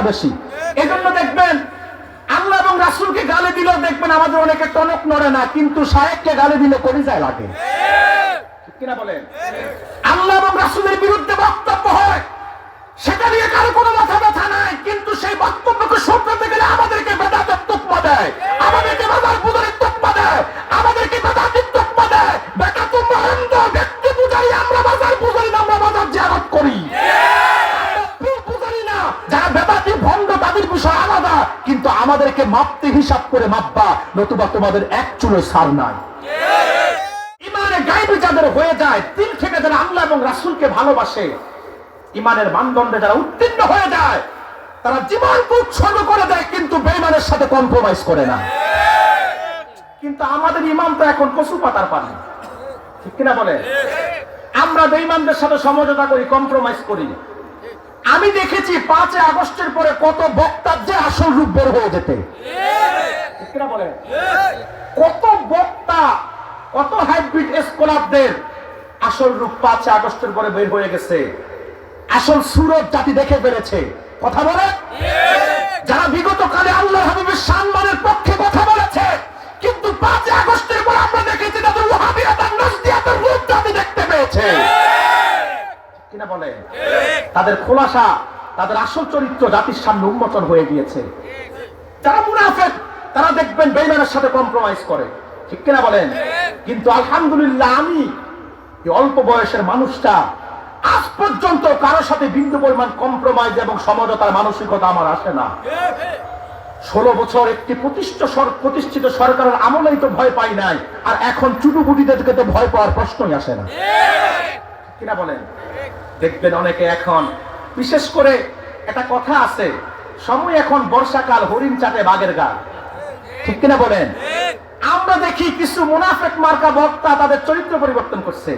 বেশি। এজন্য দেখবেন আল্লাহ এবং রাসূলকে গালি দিলেও দেখবেন আমাদের অনেকে টনক নড়ে না, কিন্তু শায়েখকে গালি দিলে কলিজায় লাগে। ঠিক কিনা বলেন? আল্লাহ এবং রাসূলের বিরুদ্ধে বক্তব্য হয়, সেটা নিয়ে কারো কোনো মাথা ব্যথা নাই, কিন্তু সেই বক্তব্যকে শুনতে গেলে আমাদেরকে বেদাতের তকমা দেয়, আমাদেরকে মাজার পূজারীর তকমা দেয়, আমাদেরকে বেদাতের তকমা দেয়। বেটা তোমরা অন্ধ, ব্যক্তি পূজারী, আমরা মাজার পূজারী না, আমরা মাজার জিয়ারত করি। যারা বেদাতি ভণ্ড তাদের বিষয় আলাদা, কিন্তু আমাদেরকে মাপতে হিসাব করে মাপবা, নতুবা তোমাদের এক চুলো ছাড় নাই। ইমানে গায়বী যাদের হয়ে যায়, দিল থেকে যারা আল্লাহ এবং রাসূলকে ভালোবাসে, ইমানের মানদণ্ডে যারা উত্তীর্ণ হয়ে যায়, তারা জীবনকে উৎসর্গ করে দেয়, কিন্তু বেঈমানের সাথে কম্প্রোমাইজ করে না। কিন্তু আমাদের ইমান তো এখন কচু পাতার পানি। ঠিক কিনা বলে? আমরা বেঈমানদের সাথে সমঝোতা করি, কম্প্রোমাইজ করি। আমি দেখেছি 5 আগস্টের পরে কত বক্তার যে আসল রূপ বের হয়ে যেতে। ঠিক কিনা বলে? কত বক্তা, কত হাইব্রিড স্কলারদের আসল রূপ 5 আগস্টের পরে বের হয়ে গেছে। আসল সুরত জাতি দেখে ফেলেছে। কথা বলে যারা বিগত কালে আল্লাহ হাবিবের সম্মানের পক্ষে কথা বলেছে, কিন্তু 5 আগস্টের পর আমরা দেখেছি তাদের ওয়াহাবিয়াত আর নজদিয়াতের রূপ জাতি দেখতে পেয়েছে। কিনা বলে? তাদের খোলাসা, তাদের আসল চরিত্র জাতির সামনে উন্মোচন হয়ে গিয়েছে। যারা মুনাফিক তারা দেখবেন বেঈমানের সাথে কম্প্রোমাইজ করে। ঠিক কিনা বলেন? কিন্তু আলহামদুলিল্লাহ আমি এই অল্প বয়সের মানুষটা আজ পর্যন্ত কারোর সাথে বিন্দু পরিমাণ কম্প্রোমাইজ এবং সমঝোতার মানসিকতা আমার আসে না। 16 বছর একটি প্রতিষ্ঠিত সরকারের আমলেই তো ভয় পাই নাই, আর এখন চুটুপুটিদেরকে তো ভয় পাওয়ার প্রশ্নই আসে না। কিনা বলেন? দেখবেন অনেকে এখন, বিশেষ করে একটা কথা আছে, সময় এখন বর্ষাকাল, হরিণ চাটে বাঘের গাল। ঠিক কিনা বলেন? আমরা দেখি কিছু মুনাফিক মার্কা বক্তা তাদের চরিত্র পরিবর্তন করছে,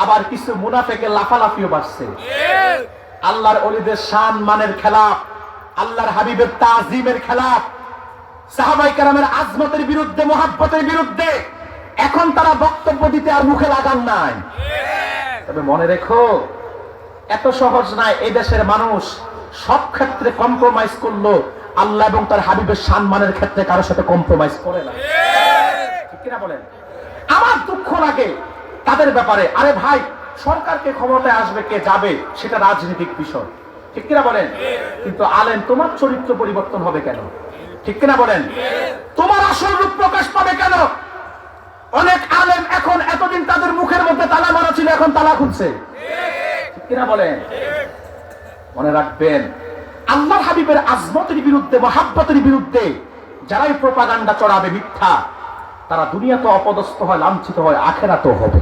আবার কিছু মুনাফিকের লাফালাফিও বাড়ছে। আল্লাহর ওলিদের শান মানের খেলাফ, আল্লাহর হাবিবের তাজিমের খেলাফ, সাহাবায়ে কেরামের আজমতের বিরুদ্ধে, মুহাব্বতের বিরুদ্ধে এখন তারা বক্তব্য দিতে আর মুখে লাগান নাই। তবে মনে রেখো, এত সহজ নয়। এই দেশের মানুষ সব ক্ষেত্রে কম্প্রোমাইজ করলো, আল্লাহ এবং তার হাবিবের সম্মানের ক্ষেত্রে কারোর সাথে কম্প্রোমাইজ করে না। ঠিক কিনা বলেন? আমার দুঃখ লাগে তাদের ব্যাপারে। আরে ভাই, সরকারকে ক্ষমতায় আসবে কে যাবে সেটা রাজনৈতিক বিষয়। ঠিক কিনা বলেন? কিন্তু আলেম তোমার চরিত্র পরিবর্তন হবে কেন? ঠিক কিনা বলেন? তোমার আসল রূপ প্রকাশ পাবে কেন? অনেক আলেম এখন, এতদিন তাদের মুখের মধ্যে তালা মারা ছিল, এখন তালা খুলছে। ঠিক কিনা বলেন? মনে রাখবেন, আল্লাহর হাবিবের আজমতের বিরুদ্ধে, মুহাব্বতের বিরুদ্ধে যারাই প্রোপাগান্ডা চড়াবে মিথ্যা, তারা দুনিয়াতে অপদস্থ হয়, লাঞ্ছিত হয়, আখিরাতেও হবে।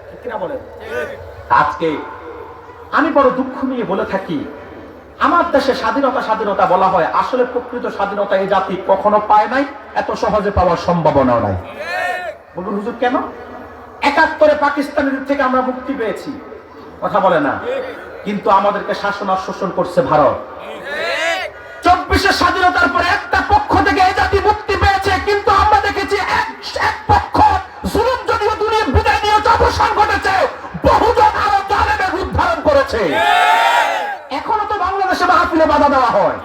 ঠিক কিনা বলেন? আজকে আমি বড় দুঃখ নিয়ে বলে থাকি, আমার দেশে স্বাধীনতা বলা হয়, আসলে প্রকৃত স্বাধীনতা এই জাতি কখনো পায় নাই, এত সহজে পাওয়ার সম্ভাবনাও নাই। বলুন হুজুর কেন? 71-এ পাকিস্তানের থেকে আমরা মুক্তি পেয়েছি, কথা বলে না, কিন্তু আমাদেরকে শাসন আর শোষণ করছে ভারত। 24-এর স্বাধীনতার পরে একটা পক্ষ থেকে এই জাতি মুক্তি পেয়েছে, কিন্তু আমরা দেখেছি এক পক্ষ জুলুম যদিও দুনিয়া বিদায় নিয়ে অবসান ঘটেছে, বহুজন আরো জালেমের রূপ ধারণ করেছে। এখনো তো বাংলাদেশে মাহফিলে বাধা দেওয়া হয়,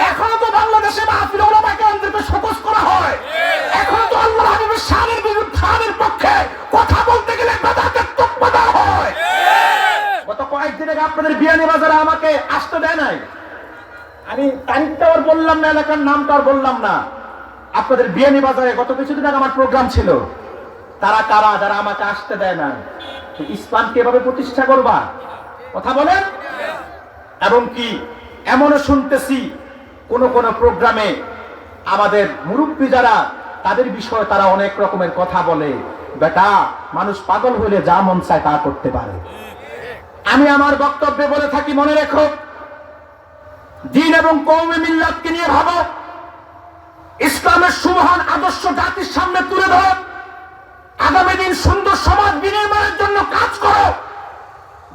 এখনো তো বাংলাদেশে মাহফিলে ওলামায়ে কেরামদেরকে শোকজ করা হয়, এখনো তো আল্লাহর হাবিবের শানের বিরুদ্ধে, শানের পক্ষে কথা বলতে গেলে বেদাতের তকমা দেওয়া হয়। গত কয়েকদিন আগে আপনাদের বিয়ানীবাজারে আমাকে আসতে দেয় নাই, আমি তারিখটা আর বললাম না, এলাকার নামটা আর বললাম না। আপনাদের বিয়ানীবাজারে গত কিছুদিন আগে আমার প্রোগ্রাম ছিল। তারা কারা যারা আমাকে আসতে দেয় না? ইসলামকে এভাবে প্রতিষ্ঠা করবা? কথা বলেন। এবং কি এমনও শুনতেছি কোন প্রোগ্রামে আমাদের মুরব্বী যারা, তাদের বিষয়ে তারা অনেক রকমের কথা বলে। বেটা, মানুষ পাগল হলে যা মন চায় তা করতে পারে। আমি আমার বক্তব্যে বলে থাকি, মনে রেখো, দ্বীন এবং কওমে মিল্লাতকে নিয়ে ভাবো, ইসলামের সুমহান আদর্শ জাতির সামনে তুলে ধরো, আগামী দিন সুন্দর সমাজ বিনির্মাণের জন্য কাজ করো,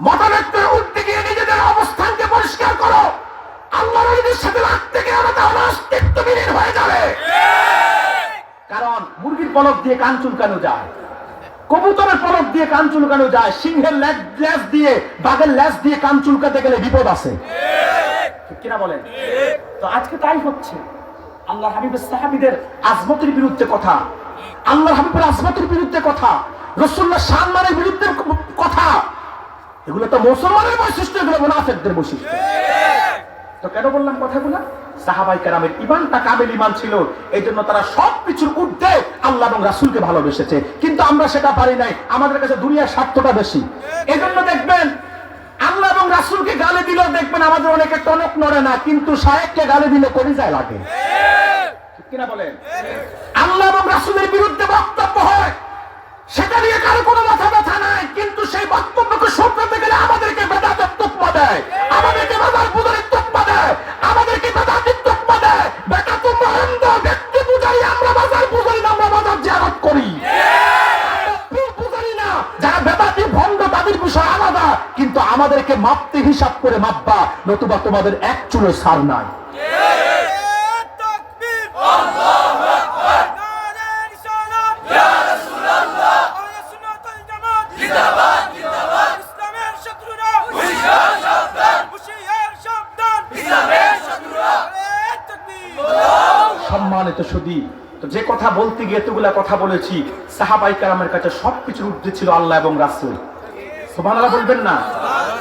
মতানৈক্যের ঊর্ধ্বে গিয়ে নিজেদের অবস্থানকে পরিষ্কার করো। আল্লাহর ওলিদের সাথে লাগতে গিয়ে আমরা অস্তিত্ব বিলীন হয়ে যাবে। কারণ মুরগির পলক দিয়ে কান চুলকানো যায়, কবুতরের পলক দিয়ে কান চুলকানো যায়, সিংহের লেজ দিয়ে, বাঘের লেজ দিয়ে কান চুলকাতে গেলে বিপদ আছে। কিনা বলেন? তো আজকে তাই হচ্ছে। আল্লাহ হাবিবের সাহাবীদের আজমতের বিরুদ্ধে কথা, আল্লাহ হাবিবের আজমতের বিরুদ্ধে কথা, রাসূলুল্লাহ সম্মানের বিরুদ্ধে কথা, এগুলো তো মুসলমানের বৈশিষ্ট্য, এগুলো মুনাফিকদের বৈশিষ্ট্য। তো কেন বললাম কথাগুলো? সাহাবায়ে কেরামের ঈমানটা কামেল ঈমান ছিল, এই জন্য তারা সবকিছুর ঊর্ধ্বে আল্লাহ এবং রাসূলকে ভালোবেসেছে। কিন্তু আমরা সেটা পারি নাই, আমাদের কাছে দুনিয়ার স্বার্থটা বেশি। এজন্য দেখবেন আল্লাহ এবং রাসূলকে গালি দিলেও দেখবেন আমাদের অনেকে টনক নড়ে না, কিন্তু শায়েখকে গালি দিলে কলিজায় লাগে। ঠিক কিনা বলেন? আল্লাহ এবং রাসূলের বিরুদ্ধে বক্তব্য হয়, সেটা নিয়ে কারো কোনো মাথা ব্যথা নাই, কিন্তু সেই বক্তব্যকে শুনতে গেলে আমাদেরকে বেদাতের তকমা দেয়, আমাদেরকে বাজার পূজারের তকমা দেয়, আমাদেরকে বেদাতের তকমা দেয়। বেদাত মহান্দ ব্যক্তি পূজারি, আমরা বাজার পূজারি না, আমরা বাজার জিয়ারত করি। পূজারি না, যারা বেদাতি ভণ্ড তাদের বিষয় আলাদা, কিন্তু আমাদেরকে মাপতে হিসাব করে মাপবা, নতুবা তোমাদের এক চুলো ছাড় নাই। সম্মানিত সুধী, তো যে কথা বলতে গিয়ে এতগুলা কথা বলেছি, সাহাবায়ে কেরামের কাছে সবকিছুর ঊর্ধ্বে ছিল আল্লাহ এবং রাসূল। সুবহানাল্লাহ বলবেন না?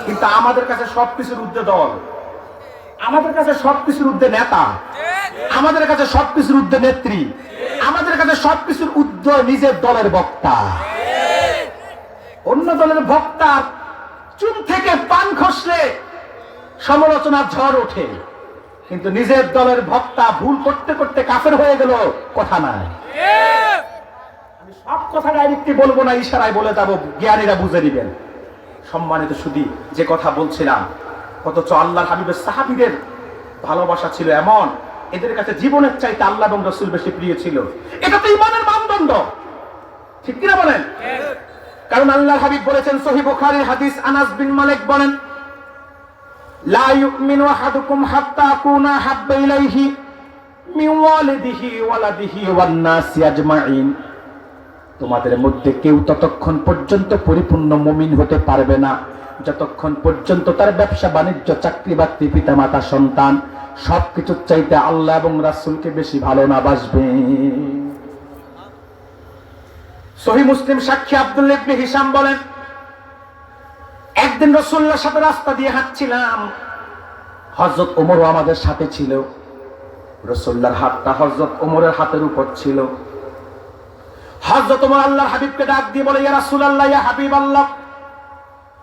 কিন্তু আমাদের কাছে সবকিছুর ঊর্ধ্বে দল, আমাদের কাছে সবকিছুর ঊর্ধ্বে নেতা, আমাদের কাছে সবকিছুর ঊর্ধ্বে নেত্রী, আমাদের কাছে সবকিছুর ঊর্ধ্বে নিজের দলের বক্তা। অন্য দলের বক্তা চুন থেকে পান খসলে সমালোচনার ঝড় ওঠে, কিন্তু নিজের দলের বক্তা ভুল করতে করতে কাফের হয়ে গেল, কথা নাই। আমি সব কথা ডাইরেক্টলি বলবো না, ইশারায় বলে যাবো, জ্ঞানীরা বুঝে নিবেন। সম্মানিত সুধী, যে কথা বলছিলাম, অথচ আল্লাহর হাবিবের সাহাবীদের ভালোবাসা ছিল এমন, এদের কাছে জীবনের চাইতে আল্লাহ এবং রাসূল বেশি প্রিয় ছিল। এটা তো ঈমানের মানদণ্ড, ঠিক কিনা বলেন? কারণ আল্লাহর হাবিব বলেছেন, সহিহ বুখারীর হাদিস, আনাস বিন মালিক বলেন, লা ইউমিনু আহাদুকুম হাত্তা আকুনা হাব্বা ইলাইহি মিন ওয়ালিদিহি ওয়ালাদিহি ওয়ান নাসি আজমাইন। তোমাদের মধ্যে কেউ ততক্ষণ পর্যন্ত পরিপূর্ণ মুমিন হতে পারবে না যতক্ষণ পর্যন্ত তার ব্যবসা বাণিজ্য, চাকরি বাকরি, পিতা মাতা, সন্তান সবকিছুর চাইতে আল্লাহ এবং রাসূলকে বেশি ভালো না বাসবে। সহিহ মুসলিম সাক্ষী আব্দুল্লাহ ইবনে হিশাম বলেন, একদিন রাসূলুল্লাহর সাথে রাস্তা দিয়ে হাঁটছিলাম, হযরত ওমরও আমাদের সাথে ছিল। রাসূলুল্লাহর হাতটা হযরত ওমরের হাতের উপর ছিল। হযরত ওমর আল্লাহর হাবিবকে ডাক দিয়ে বলে, ইয়া রাসূলুল্লাহ, ইয়া হাবিবাল্লাহ,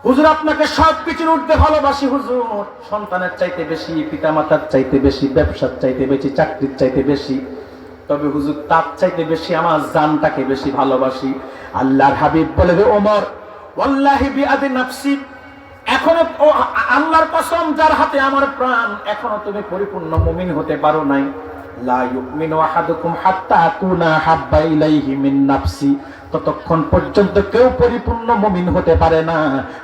হুজুর আপনাকে সবকিছুর ঊর্ধ্বে ভালোবাসি হুজুর, সন্তানের চাইতে বেশি, পিতামাতার চাইতে বেশি, ব্যবসার চাইতে বেশি, চাকরির চাইতে বেশি, তবে হুজুর তার চাইতে বেশি আমার জানটাকে বেশি ভালোবাসি। আল্লাহর হাবিব বলে, ওমর, ওয়াল্লাহি বিআদি নাফসি, এখনো আল্লাহর কসম যার হাতে আমার প্রাণ, এখনো তুমি পরিপূর্ণ মুমিন হতে পারো নাই। লা ইউমিনু আহাদুকুম হাত্তা আকুনা হাব্বা ইলাইহি মিন নাফসি, ততক্ষণ পর্যন্ত কেউ পরিপূর্ণ মুমিন হতে পারে না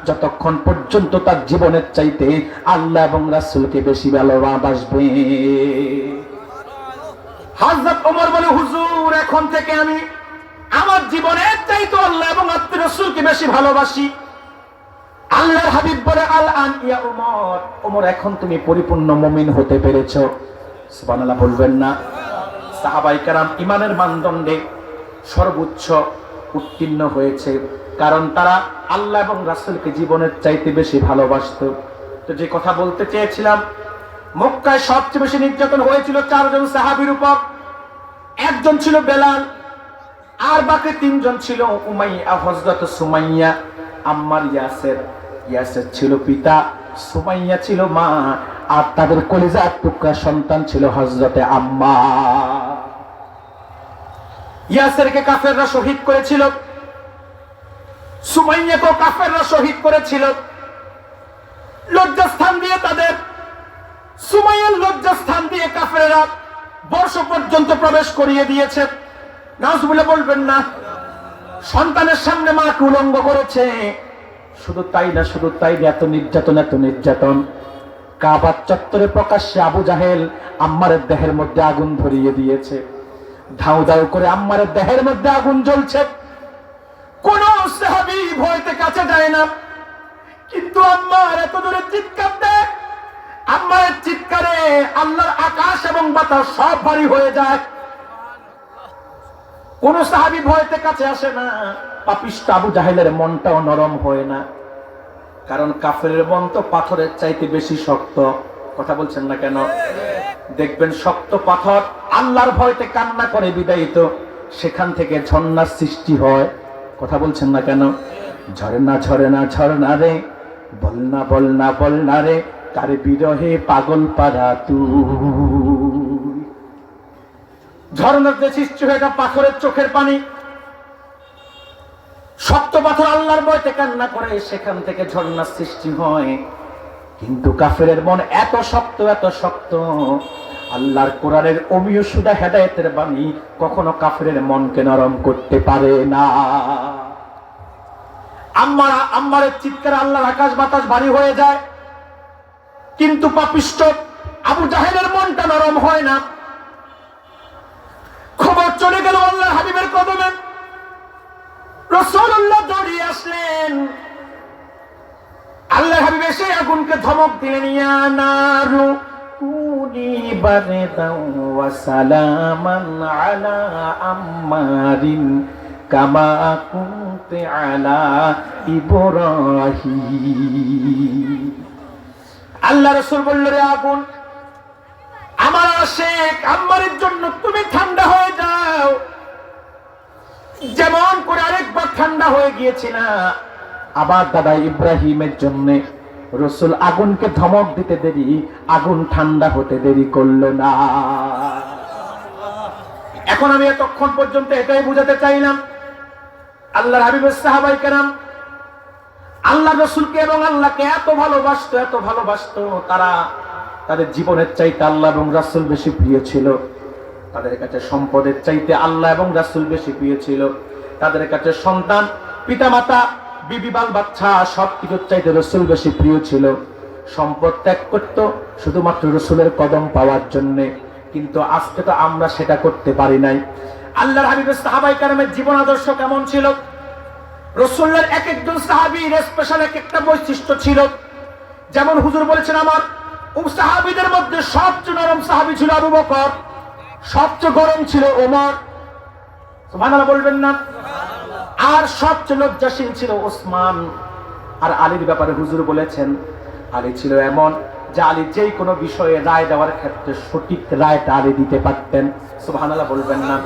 যতক্ষণ পর্যন্ত তার জীবনের চাইতে আল্লাহ এবং রাসূলকে বেশি ভালোবাসবে। হযরত ওমর বলে, হুজুর এখন থেকে আমি আমার জীবনের চাইতে আল্লাহ এবং রাসূলকে বেশি ভালোবাসি। আল্লাহর হাবিব বলে, আল আন ইয়া ওমর, ওমর এখন তুমি পরিপূর্ণ মুমিন হতে পেরেছো। সুবহানাল্লাহ বলবেন না? সাহাবায়ে কেরাম ঈমানের মানদণ্ডে সর্বোচ্চ উত্তীর্ণ হয়েছে, কারণ তারা আল্লাহ এবং রাসূলকে জীবনের চাইতে বেশি ভালোবাসতো। তো যে কথা বলতে চেয়েছিলাম, মক্কায় সবচেয়ে বেশি নির্যাতন হয়েছিল 4 জন সাহাবীর উপর। একজন ছিল বেলাল, আর বাকি 3 জন ছিল উমাইয়া, হযরত সুমাইয়া, আম্মার, ইয়াসের। ইয়াসের ছিল পিতা, সুমাইয়া ছিল মা, আর তাদের কলিজার টুকরা সন্তান ছিল হযরতে আম্মার। ইয়াসেরকে কাফেররা শহীদ করেছিল, সুমাইয়াকেও কাফেররা শহীদ করেছিল। লজ্জাস্থান দিয়ে তাদের, সুমাইয়ার লজ্জাস্থান দিয়ে কাফেররা বর্ষ পর্যন্ত প্রবেশ করিয়ে দিয়েছে। নাউজুবিল্লাহ বলবেন না? সন্তানের সামনে মাকে উলঙ্গ করেছে। শুধু তাই না, শুধু তাই না, এত নির্যাতন, এত নির্যাতন। কাবার চত্বরে প্রকাশ্যে আবু জাহেল আম্মারের দেহের মধ্যে আগুন ধরিয়ে দিয়েছে। ধাউ ধাউ করে আম্মারের দেহের মধ্যে আগুন জ্বলছে। কোন সাহাবী ভয়তে কাছে যায় না, কিন্তু আম্মার এত জোরে চিৎকার দেয়, আম্মারের চিৎকারে আল্লাহর আকাশ এবং বাতাস সব ভারী হয়ে যায়। কোন সাহাবী ভয়তে কাছে আসে না। পাপিষ্ঠ আবু জাহেলের মনটাও নরম হয় না, কারণ কাফেরের মন তো পাথরের চাইতে বেশি শক্ত। কথা বলছেন না কেন? দেখবেন শক্ত পাথর আল্লাহর ভয়তে কান্না করে বিদায়িত, সেখান থেকে ঝর্ণার সৃষ্টি হয়। কথা বলছেন না কেন? ঝরনা ঝরনা ঝরনা রে, বলনা বলনা বলনা রে, কার বিরহে পাগল পারা তুই। ঝরনাতে সৃষ্টি হয়ে পাথরের চোখের পানি, শক্ত পাথর আল্লাহর ভয়তে কান্না করে, সেখান থেকে ঝর্ণার সৃষ্টি হয়। কিন্তু কাফেরের মন এত শক্ত, এত শক্ত, আল্লাহর কোরআনের অমিয় সুদা হেদায়েতের বাণী কখনো কাফেরের মনকে নরম করতে পারে না। আম্মারের চিৎকারে আল্লাহর আকাশ বাতাস ভারী হয়ে যায়, কিন্তু পাপিষ্ঠ আবু জাহেলের মনটা নরম হয় না। খবর চলে গেল আল্লাহর হাবিবের কদমে। রাসূলুল্লাহ দৌড়িয়ে আসলেন। আল্লাহর হাবিব এসে আগুনকে ধমক দিলেন, ইয়া নারু কুনি বারদাও ওয়া সালামান আলা আম্মারিন কামা কুনতি আলা ইব্রাহিম। আল্লাহ রাসূল বলল, রে আগুন, আমার আশিক আম্মারের জন্য তুমি ঠান্ডা হয়ে যাও, যেমন করে আরেকবার ঠান্ডা হয়ে গিয়েছিল আবার দাদা ইব্রাহিমের জন্য। রাসূল আগুনকে ধমক দিতে দেরি, আগুন ঠান্ডা হতে দেরি করলো না। এখন আমি এতক্ষণ পর্যন্ত এটাই বুঝাতে চাইলাম, আল্লাহর হাবিবের সাহাবায়ে কেরাম আল্লাহ রাসূলকে এবং আল্লাহকে এত ভালোবাসতো, এত ভালোবাসতো, তারা তাদের জীবনের চাইতে আল্লাহ এবং রাসূল বেশি প্রিয় ছিল। তাদের কাছে সম্পদের চাইতে আল্লাহ এবং রাসূল বেশি প্রিয় ছিল। তাদের কাছে সন্তান, পিতামাতা, বিবি, বাল বাচ্চা সবকিছুর চাইতে রাসূল বেশি প্রিয় ছিল। সম্পদ ত্যাগ করত শুধুমাত্র রাসূলের কদম পাওয়ার জন্য, কিন্তু আজকে তো আমরা সেটা করতে পারি নাই। আল্লাহর হাবিবের সাহাবায়ে কেরামের জীবন আদর্শ কেমন ছিল? রাসূলের এক একজন সাহাবীর স্পেশাল এক একটা বৈশিষ্ট্য ছিল। যেমন হুজুর বলেছেন, আমার সাহাবীদের মধ্যে সবচেয়ে নরম সাহাবী ছিল আবু বকর, সবচেয়ে গরম ছিল ওমর, সুবহানাল্লাহ বলবেন না? আর সবচেয়ে লজ্জাশীল ছিল ওসমান। আর আলীর ব্যাপারে হুজুর বলেছেন, আলী ছিল এমন যে আলী যেই কোনো বিষয়ে রায় দেওয়ার ক্ষেত্রে সঠিক রায়টা আলী দিতে পারতেন। সুবহানাল্লাহ বলবেন না?